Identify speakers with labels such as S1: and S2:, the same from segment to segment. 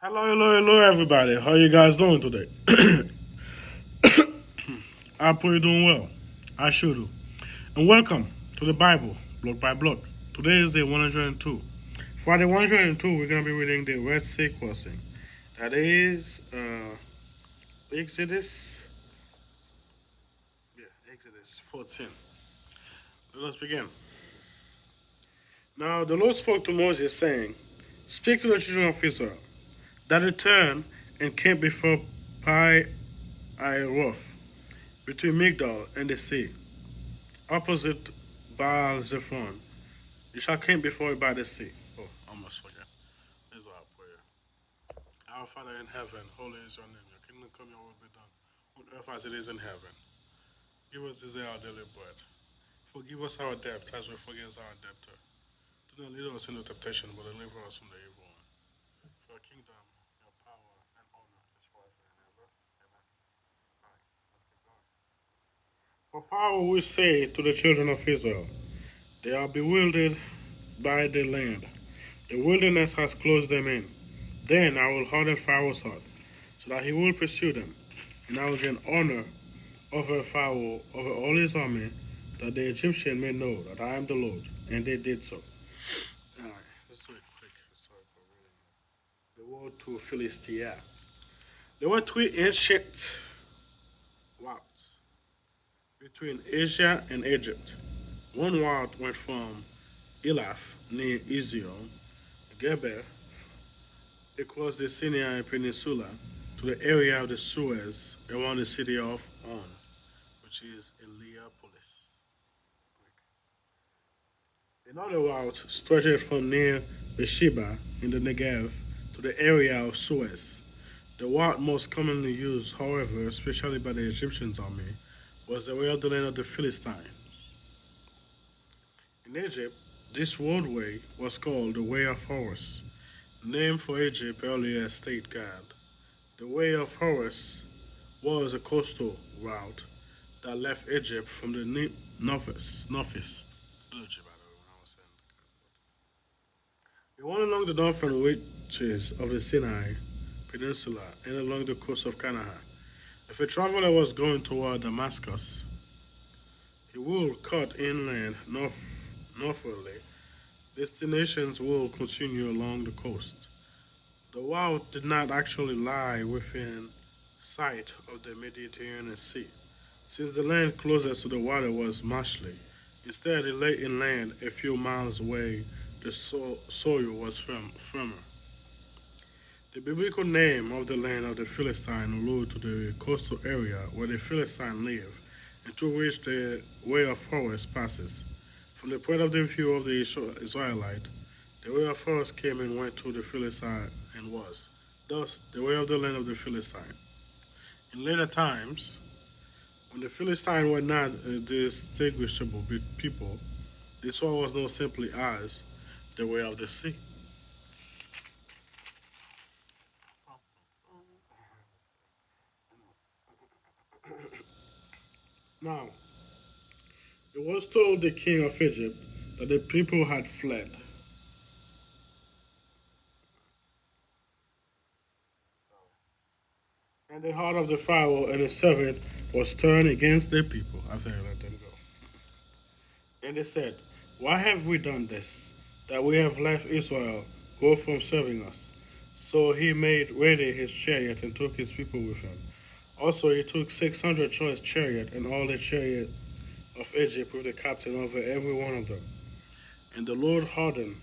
S1: Hello, hello, hello, everybody. How you guys doing today? I hope you're doing well. I sure do. And welcome to the Bible, block by block. Today is day 102. For day 102, we're going to be reading the Red Sea crossing. That is Exodus, Exodus 14. Let us begin. Now the Lord spoke to Moses, saying, "Speak to the children of Israel, that return and camp before Pi Roth, between Migdal and the sea, opposite Baal Zephon. You shall camp before it by the sea." Oh, I almost forgot. This is our prayer. Our Father in heaven, holy is your name. Your kingdom come, your will be done, on earth as it is in heaven. Give us this day our daily bread. Forgive us our debt as we forgive our debtor. Do not lead us into temptation, but deliver us from the evil one. For your kingdom, your power, and honor is forever and ever. Amen. All right, let's keep going. For Pharaoh will say to the children of Israel, "They are bewildered by the land. The wilderness has closed them in. Then I will harden Pharaoh's heart, so that he will pursue them, and I will gain honor over Pharaoh, over all his army, that the Egyptian may know that I am the Lord." And they did so. Alright, let's do it quick. Sorry for reading the word to Philistia. There were three ancient routes between Asia and Egypt. One route went from Elath near Israel, Geber across the Sinai Peninsula to the area of the Suez around the city of On, which is Heliopolis. Another route stretched from near Beersheba in the Negev to the area of Suez. The route most commonly used, however, especially by the Egyptian army, was the way of the land of the Philistines. In Egypt, this roadway was called the Way of Horus, named for Egypt's earlier state god. The Way of Horus was a coastal route that left Egypt from the northeast. It went along the northern reaches of the Sinai Peninsula and along the coast of Canaan. If a traveler was going toward Damascus, he would cut inland northwardly. Destinations would continue along the coast. The route did not actually lie within sight of the Mediterranean Sea, since the land closest to the water was marshy. Instead, it lay inland a few miles away. The soil was firmer. The biblical name of the land of the Philistines alludes to the coastal area where the Philistines live and through which the Way of Horus passes. From the point of view of the Israelite, the Way of Horus came and went through the Philistine and was, thus, the way of the land of the Philistine. In later times, when the Philistines were not a distinguishable people, this one was known simply as the Way of the Sea. Now, it was told the king of Egypt that the people had fled. And the heart of the Pharaoh and his servant was turned against the people after he let them go. And they said, "Why have we done this, that we have left Israel go from serving us?" So he made ready his chariot and took his people with him. Also he took 600 choice chariots and all the chariot of Egypt with the captain over every one of them. And the Lord hardened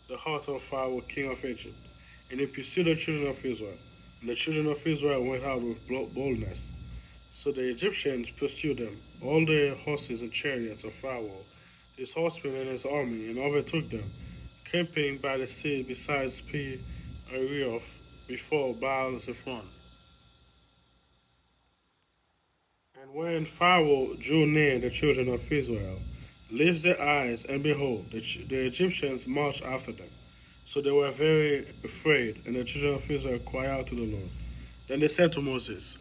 S1: the heart of Pharaoh, king of Egypt, and he pursued the children of Israel. And the children of Israel went out with boldness. So the Egyptians pursued them, all the horses and chariots of Pharaoh, his horsemen and his army, and overtook them, camping by the sea beside Pi Hahiroth before Baal Zephon. And when Pharaoh drew near, the children of Israel lifted their eyes, and behold, the Egyptians marched after them. So they were very afraid, and the children of Israel cried out to the Lord. Then they said to Moses,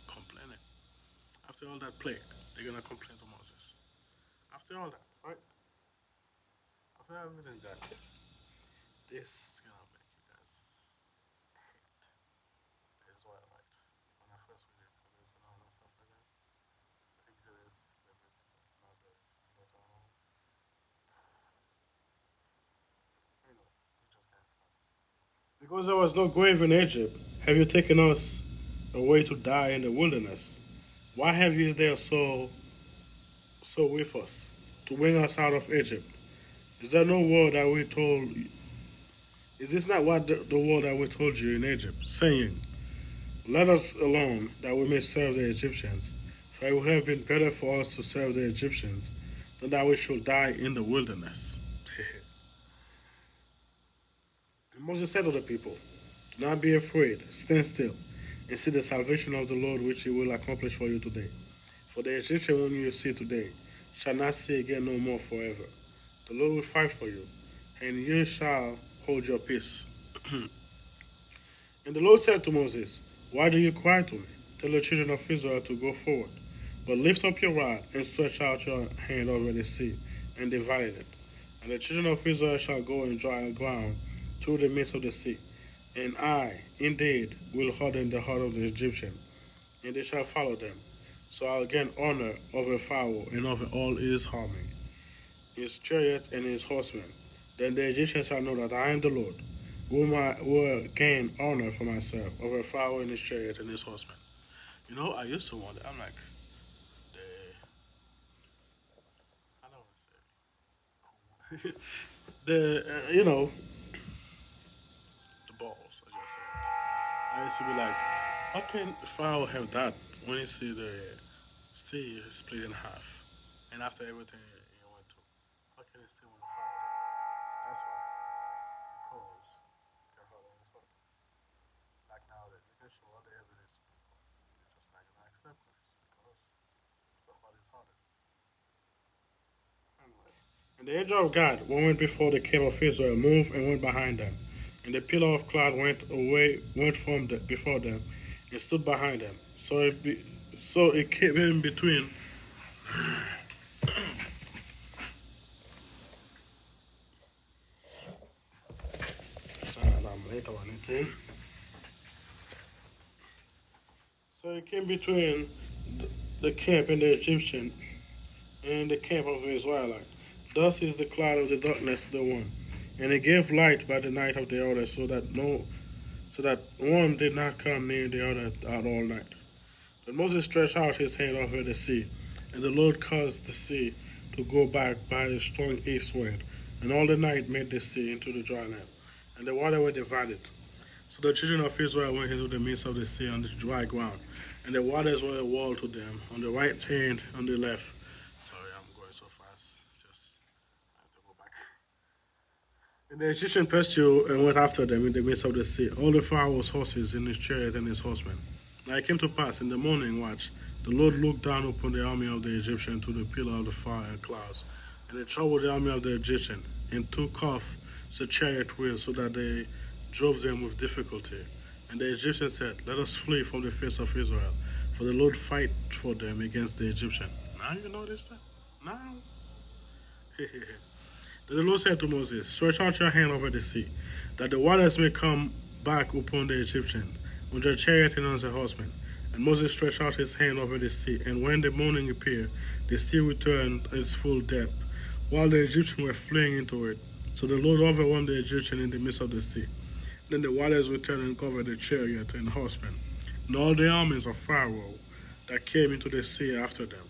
S1: complaining, after all that plague, they're going to complain to Moses. After all that, right? After everything that, this is going to make you guys Because there was no grave in Egypt, have you taken us away to die in the wilderness? Why have you there so with us, to bring us out of Egypt? Is there no word that we told? Is this not what the word that we told you in Egypt, saying, "Let us alone, that we may serve the Egyptians"? For it would have been better for us to serve the Egyptians than that we should die in the wilderness. And Moses said to the people, "Do not be afraid, stand still, and see the salvation of the Lord which he will accomplish for you today. For the Egyptian whom you see today shall not see again no more forever. The Lord will fight for you, and you shall hold your peace." And the Lord said to Moses, "Why do you cry to me? Tell the children of Israel to go forward. But lift up your rod and stretch out your hand over the sea, and divide it. And the children of Israel shall go in dry ground through the midst of the sea. And I, indeed, will harden the heart of the Egyptian, and they shall follow them. So I'll gain honor over Pharaoh and over all his army, his chariots and his horsemen. Then the Egyptians shall know that I am the Lord, whom I will gain honor for myself over Pharaoh and his chariot and his horsemen." You know, I used to wonder. I'm like, the I don't want to say the balls. I just said. I used to be like, how can Pharaoh have that when he see the sea split in half, and after everything he went through, how can he still want to follow that? That's why, because you can follow his heart. Like nowadays, you can show all the evidence to people, they're just not gonna accept Christ because the heart is hardened. Anyway. And the angel of God, who went before the camp of Israel, moved and went behind them. And the pillar of cloud went from before them, and stood behind them. So it came in between. So it came between the camp and the Egyptian and the camp of the Israelite. Thus is the cloud of the darkness the one, and it gave light by the night of the other, so that one did not come near the other at all night. But Moses stretched out his hand over the sea, and the Lord caused the sea to go back by a strong east wind, and all the night made the sea into the dry land, and the water were divided. So the children of Israel went into the midst of the sea on the dry ground, and the waters were a wall to them on the right hand, on the left. Sorry, I'm going so fast. Just I have to go back. And the Egyptian pursued and went after them in the midst of the sea, all the Pharaoh's horses and his chariot and his horsemen. Now it came to pass in the morning watch, the Lord looked down upon the army of the Egyptian through the pillar of the fire and clouds, and it troubled the army of the Egyptian, and took off the chariot wheels, so that they drove them with difficulty. And the Egyptians said, "Let us flee from the face of Israel, for the Lord fight for them against the Egyptian." Now you notice that? Now? Then the Lord said to Moses, "Stretch out your hand over the sea, that the waters may come back upon the Egyptians, on their chariot and on their horsemen." And Moses stretched out his hand over the sea, and when the morning appeared, the sea returned its full depth, while the Egyptians were fleeing into it. So the Lord overwhelmed the Egyptians in the midst of the sea. Then the waters returned and covered the chariot and horsemen, and all the armies of Pharaoh that came into the sea after them.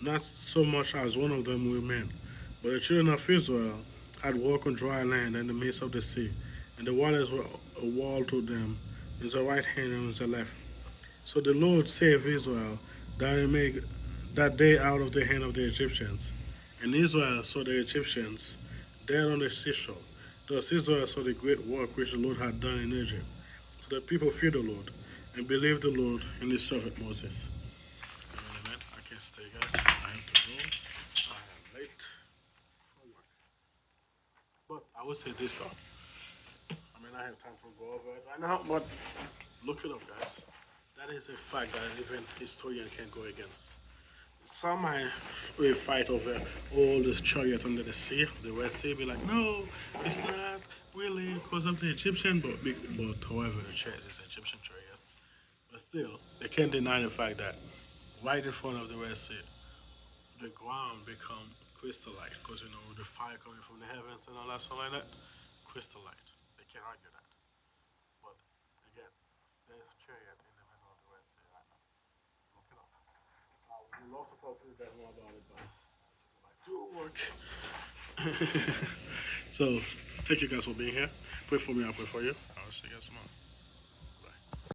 S1: Not so much as one of them remained. But the children of Israel had walked on dry land in the midst of the sea, and the waters were a wall to them on the right hand and on the left. So the Lord saved Israel that day out of the hand of the Egyptians. And Israel saw the Egyptians dead on the seashore. Thus Israel saw the great work which the Lord had done in Egypt. So the people feared the Lord and believed the Lord and his servant Moses. Amen. I can't stay, guys. I have to go. I am late for work. But I will say this though. I mean, I have time to go over it right now, but look it up, guys. That is a fact that even historian can't go against. Some might will fight over all this chariot under the sea, the Red Sea. Be like, no, it's not really because of the Egyptian, but however, the chariot is Egyptian chariot. But still, they can't deny the fact that right in front of the Red Sea, the ground become crystallite because the fire coming from the heavens and all that stuff like that, crystallite. They can't argue that. But again, there's chariot in the middle of the Red Sea right now. Look it up. I would love to talk to you guys more about it, but I do work. So, thank you guys for being here. Pray for me, I'll pray for you. I'll see you guys tomorrow.